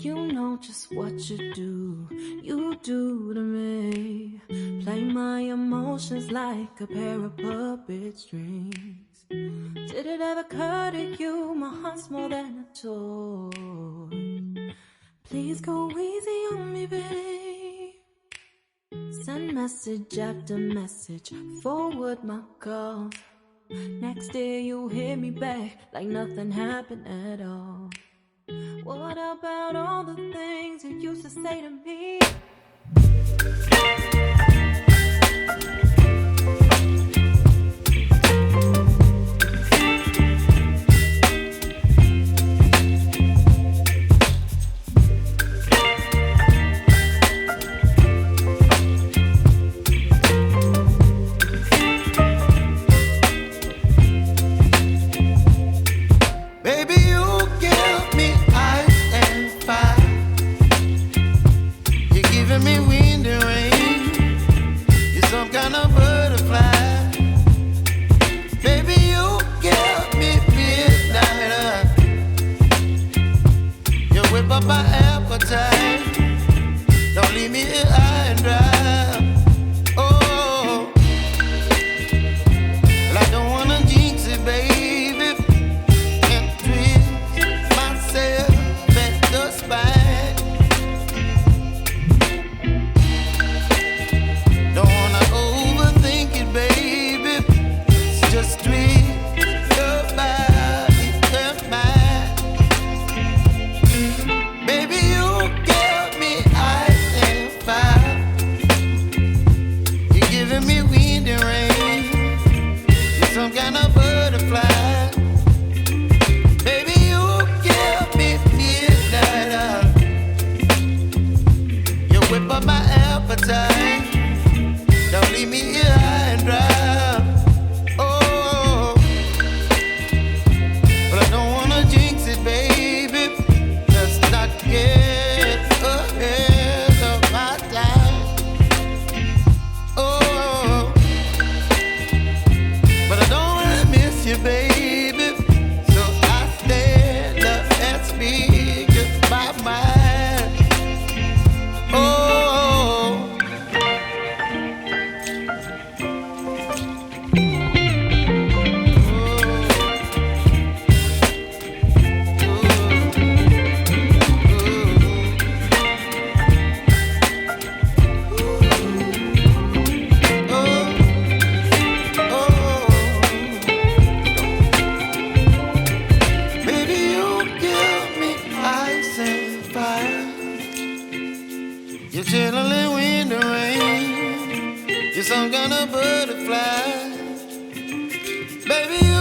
You know just what you do to me. Play my emotions like a pair of puppet strings. Did it ever occur to you my heart's more than a toy? Please go easy on me, babe. Send message after message, forward my calls. Next day you hit me back like nothing happened at all. What about all the things you used to say to me? You're some kind of butterfly, baby.